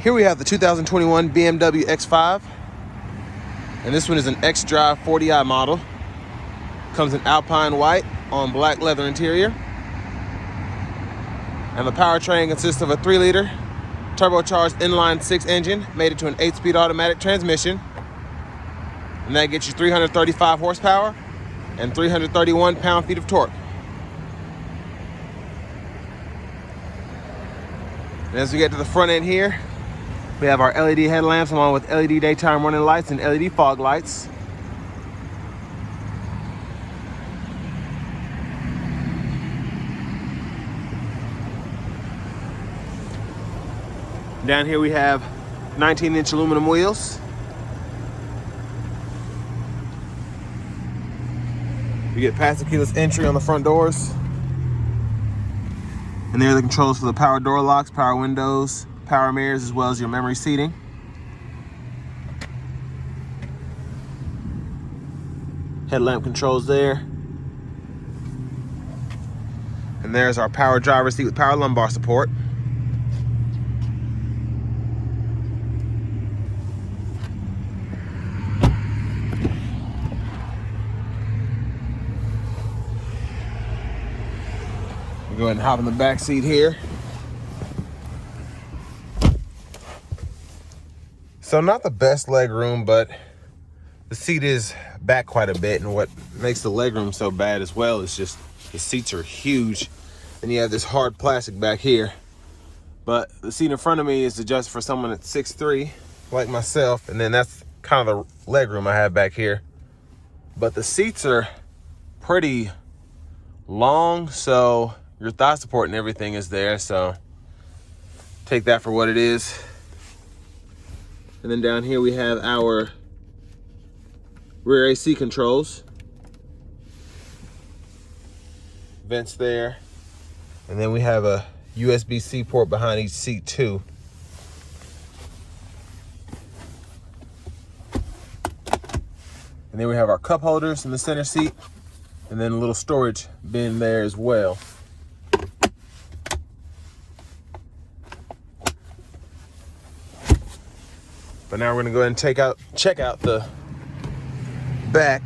Here we have the 2021 BMW X5, and this one is an XDrive40i model. Comes in alpine white on black leather interior. And the powertrain consists of a 3-liter turbocharged inline 6 engine, made it to an 8-speed automatic transmission. And that gets you 335 horsepower and 331 pound-feet of torque. And as we get to the front end here, we have our LED headlamps along with LED daytime running lights and LED fog lights. Down here we have 19-inch aluminum wheels. You get passive keyless entry on the front doors. And there are the controls for the power door locks, power windows, power mirrors, as well as your memory seating. Headlamp controls there. And there's our power driver's seat with power lumbar support. We'll go ahead and hop in the back seat here. So not the best leg room, but the seat is back quite a bit, and what makes the leg room so bad as well is just the seats are huge, and you have this hard plastic back here. But the seat in front of me is adjusted for someone that's 6'3", like myself, and then that's kind of the leg room I have back here. But the seats are pretty long, so your thigh support and everything is there, so take that for what it is. And then down here we have our rear AC controls. Vents there. And then we have a USB-C port behind each seat too. And then we have our cup holders in the center seat, and then a little storage bin there as well. But now we're gonna go ahead and check out the back.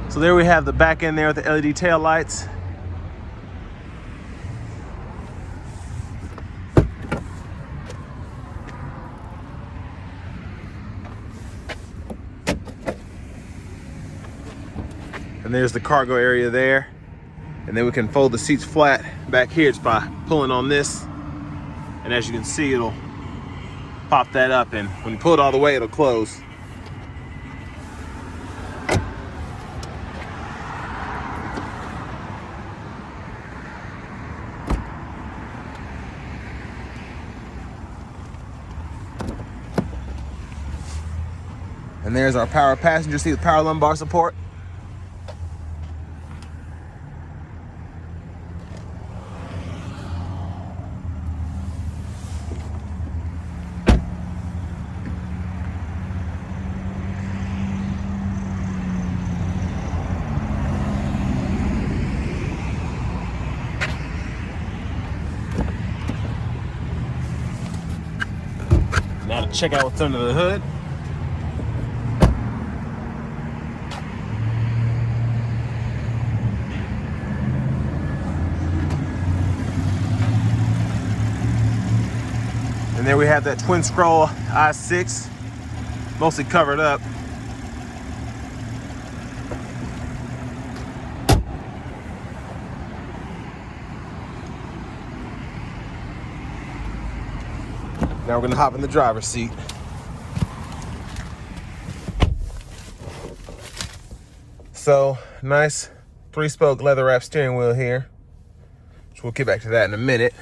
So there we have the back end there with the LED tail lights. And there's the cargo area there. And then we can fold the seats flat back here just by pulling on this. And as you can see, it'll pop that up, and when you pull it all the way, it'll close. And there's our power passenger seat with power lumbar support. Now to check out what's under the hood. And there we have that twin scroll i6, mostly covered up. Now we're gonna hop in the driver's seat. So, nice 3-spoke leather wrap steering wheel here, which we'll get back to that in a minute.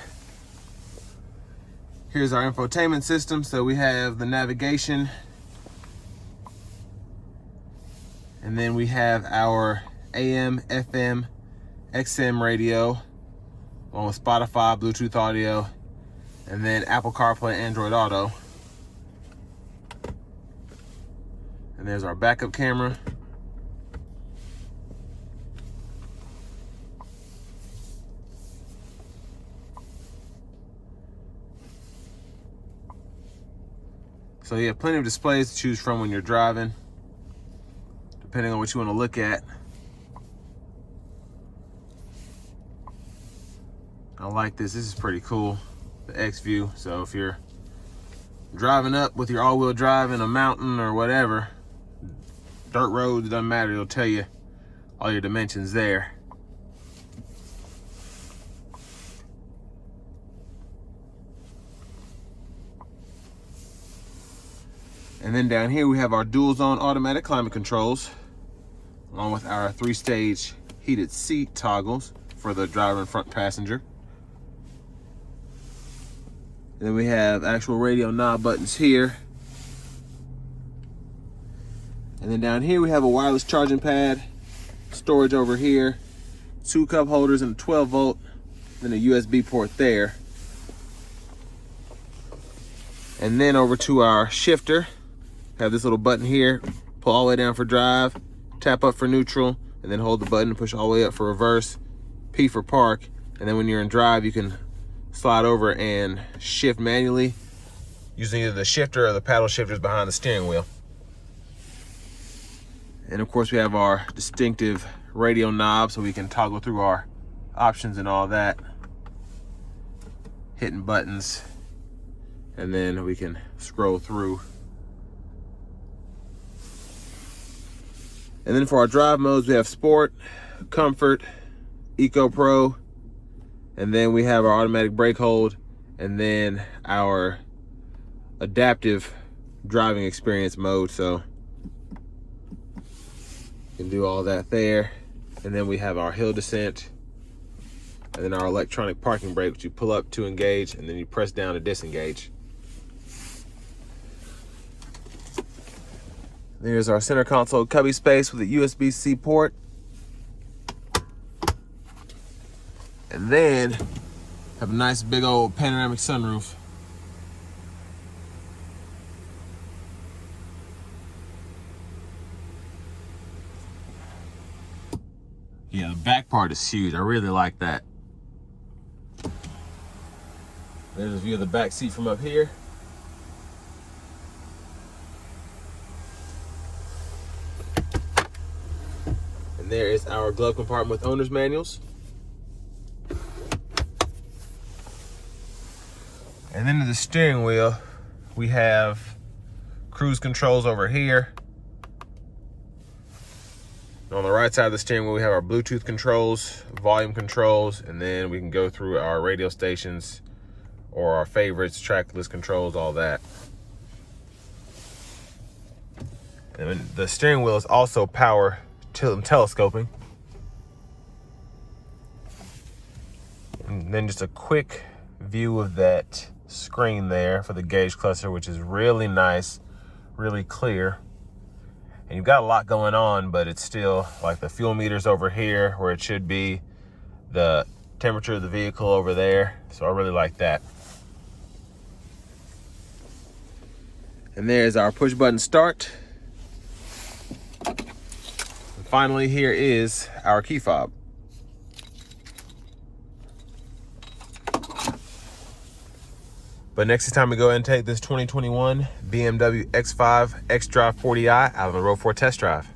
Here's our infotainment system. So we have the navigation, and then we have our AM, FM, XM radio, along with Spotify, Bluetooth audio, and then Apple CarPlay, Android Auto. And there's our backup camera. So you have plenty of displays to choose from when you're driving, depending on what you want to look at. I like this. This is pretty cool, the X view. So if you're driving up with your all-wheel drive in a mountain or whatever, dirt roads, it doesn't matter, it'll tell you all your dimensions there. And then down here we have our dual zone automatic climate controls, along with our 3-stage heated seat toggles for the driver and front passenger. And then we have actual radio knob buttons here. And then down here we have a wireless charging pad, storage over here, 2 cup holders and a 12 volt, then a USB port there. And then over to our shifter, have this little button here, pull all the way down for drive, tap up for neutral, and then hold the button and push all the way up for reverse, P for park. And then when you're in drive, you can slide over and shift manually using either the shifter or the paddle shifters behind the steering wheel. And of course we have our distinctive radio knob so we can toggle through our options and all that, hitting buttons, and then we can scroll through. And then for our drive modes, we have Sport, Comfort, Eco Pro, and then we have our automatic brake hold, and then our adaptive driving experience mode. So you can do all that there. And then we have our hill descent, and then our electronic parking brake, which you pull up to engage, and then you press down to disengage. There's our center console cubby space with a USB-C port. And then have a nice big old panoramic sunroof. Yeah, the back part is huge. I really like that. There's a view of the back seat from up here. And there is our glove compartment with owner's manuals. And then to the steering wheel, we have cruise controls over here. And on the right side of the steering wheel, we have our Bluetooth controls, volume controls, and then we can go through our radio stations or our favorites, track list controls, all that. And then the steering wheel is also power tilt and telescoping. And then just a quick view of that screen there for the gauge cluster, which is really nice, really clear. And you've got a lot going on, but it's still like the fuel meters over here where it should be, the temperature of the vehicle over there. So I really like that. And there's our push button start. And finally, here is our key fob. But next time we go ahead and take this 2021 BMW X5 XDrive40i out on the road for a test drive.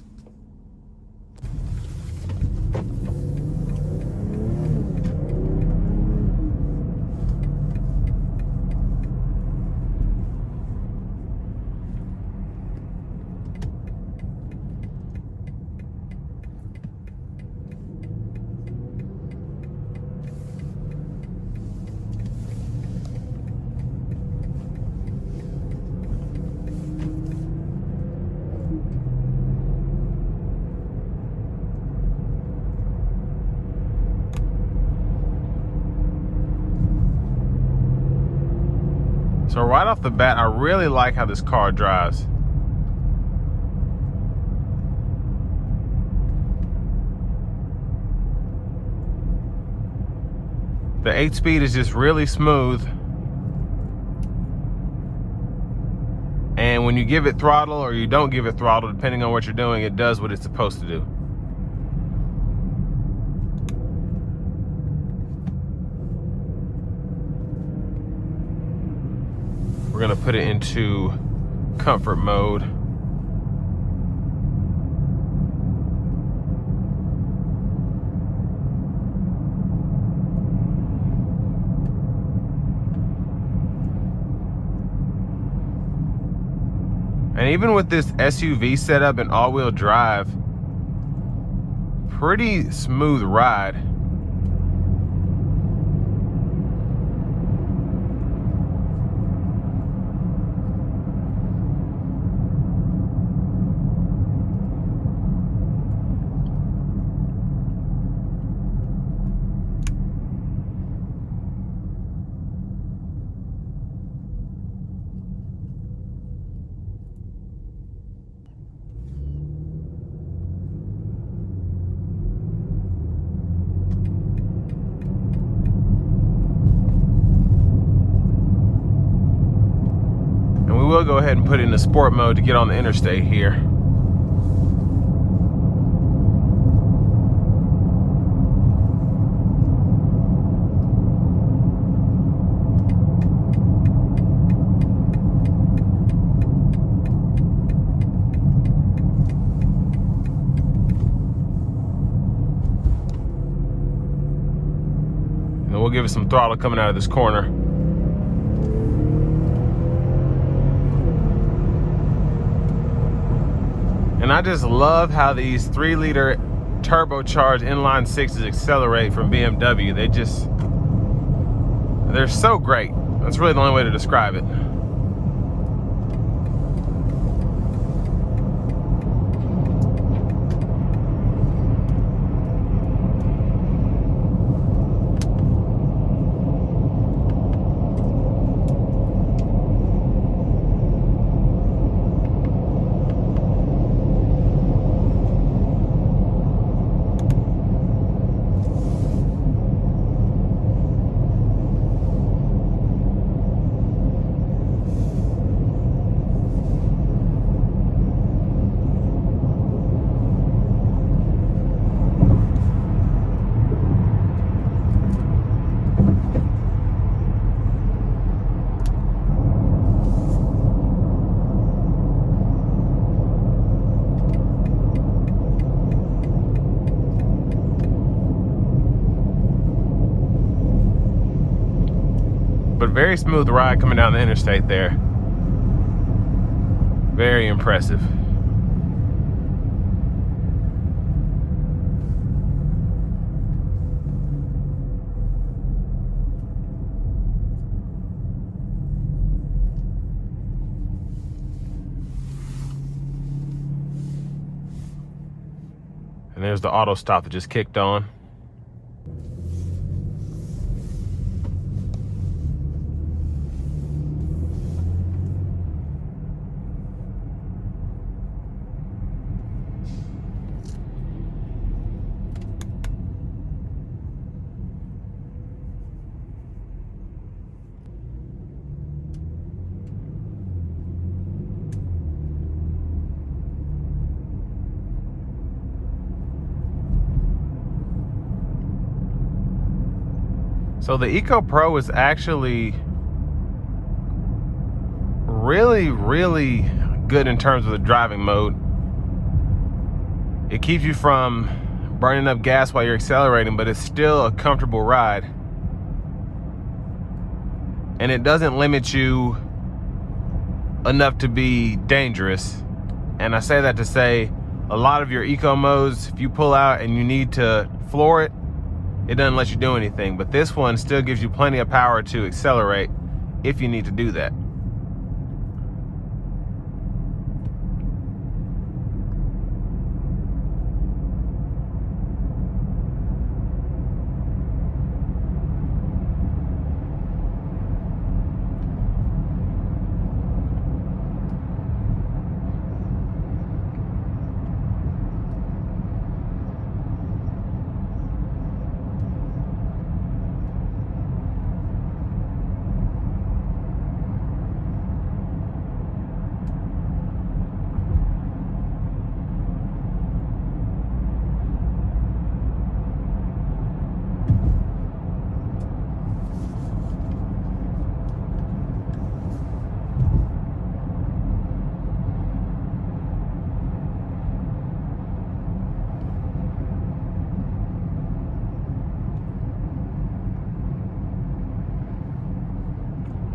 So right off the bat, I really like how this car drives. The 8-speed is just really smooth. And when you give it throttle or you don't give it throttle, depending on what you're doing, it does what it's supposed to do. We're gonna put it into comfort mode. And even with this SUV setup and all-wheel drive, pretty smooth ride. We'll go ahead and put it in the sport mode to get on the interstate here. And we'll give it some throttle coming out of this corner. And I just love how these 3-liter turbocharged inline sixes accelerate from BMW. They're so great. That's really the only way to describe it. But very smooth ride coming down the interstate there. Very impressive. And there's the auto stop that just kicked on. So the Eco Pro is actually really good in terms of the driving mode. It keeps you from burning up gas while you're accelerating, but it's still a comfortable ride. And it doesn't limit you enough to be dangerous. And I say that to say a lot of your eco modes, if you pull out and you need to floor it, it doesn't let you do anything. But this one still gives you plenty of power to accelerate if you need to do that.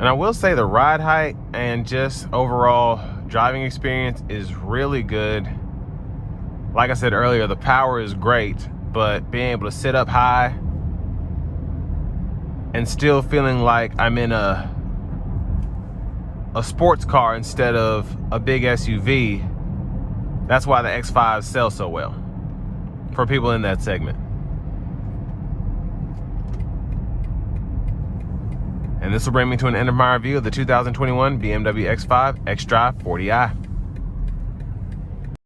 And I will say the ride height and just overall driving experience is really good. Like I said earlier, the power is great, but being able to sit up high and still feeling like I'm in a sports car instead of a big SUV, that's why the X5 sells so well for people in that segment. And this will bring me to an end of my review of the 2021 BMW X5 XDrive40i.